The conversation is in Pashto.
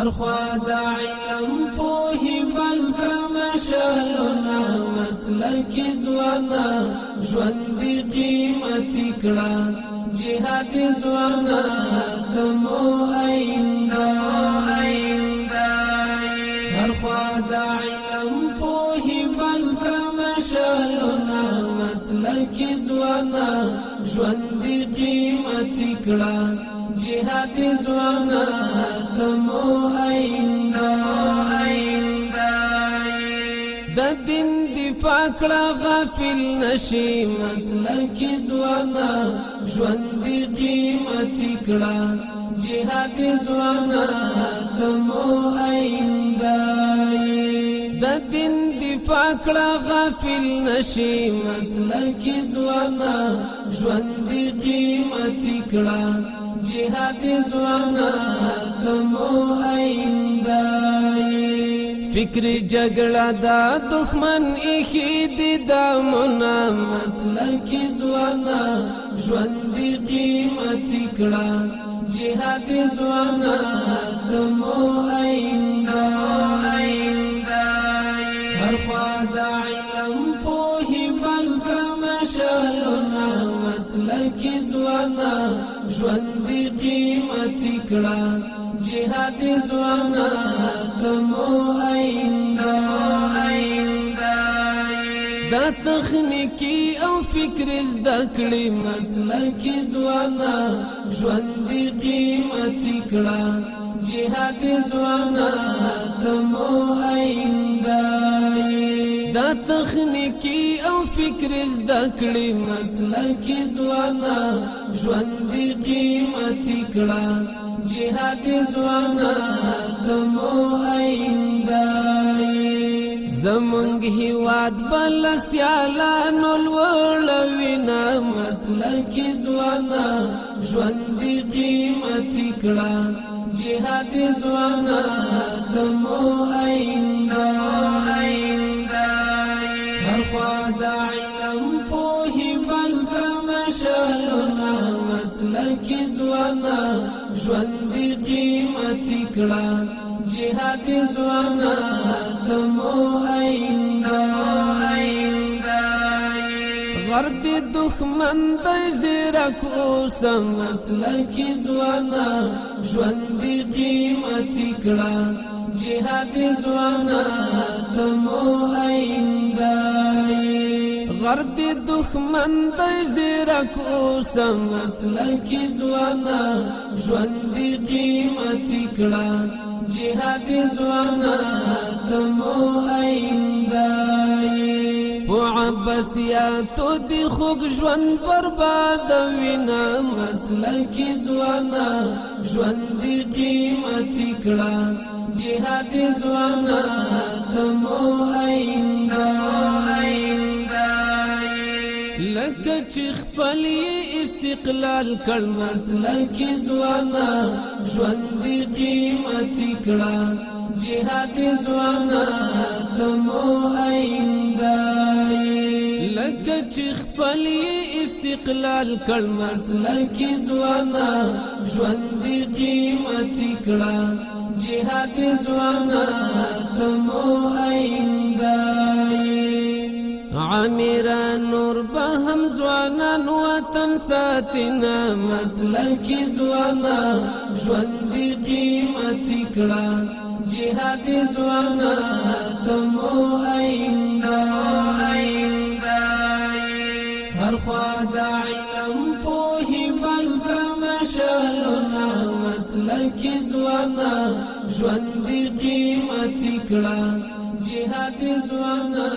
هر خوا د علم پوهی بل کړم شهلونه مسلک ځوانا ژوند قیمت کړه جهاد ځوانا دمو آینده هر خوا د علم پوهی بل کړم شهلونه مسلک ځوانا ژوند قیمت کړه جهاد ځوانا دمو آینده د دین دفاع کړه غافل نشي مسلک ځوانا ژوند قیمت کړه جهاد ځوانا دمو آینده د دین دفاع کړه غافل نشي مسلک ځوانا ژوند قیمت کړه جهاد ځوانا دمو آینده فکر جګړه دا دښمن ایخي دي دامونه مسلک ځوانا ژوند قیمت کړه جهاد ځوانا دمو آینده هر خوا د علم پوهی بل کړم شهلونه مسلک ځوانا ژوند قیمت کړه جهاد ځوانا دمو آینده دا تخنیکی او فکر زده کړي مسلک ځوانا ژوند قیمت کړه جهاد ځوانا دمو آینده دا تخنیکی او فکر زده کړي مسلک ځوانا ژوند قیمت کړه جهاد ځوانا دمو آینده زمونږ هیواد بل سیالانو لوړوینا مسلک ځوانا ژوند قیمت کړه جهاد ځوانا دمو آینده هر خوا د علم پوهی بل کړم شهلونه مسلک ځوانا ژوند قیمت کړه جهاد ځوانا دمو آینده غرب د دښمن د زیرک اوسم مسلک ځوانا ژوند قیمت کړه جهاد ځوانا دمو آینده غرب د دښمن د زیرک اوسم مسلک ځوانا ژوند قیمت کړه جهاد ځوانا دمو آینده عباسیاتو دی خوږ ژوند بربادوینا مسلک ځوانا ژوند قیمت کړه جهاد ځوانا دمو آینده لکه چې خپل استقلال کړ مسلک ځوانا ژوند قیمت کړه جهاد ځوانا دمو آینده لکه چې خپل استقلال کړ مسلک ځوانا ژوند قیمت کړه جهاد ځوانا دمو آینده عامرا نور بهم ځوانان وطن ساتنا مسلک ځوانا ژوند قیمت کړه جهاد ځوانا دمو آینده هر خوا د علم پوهی بل کړم شهلونه مسلک ځوانا ژوند قیمت کړه جهاد ځوانا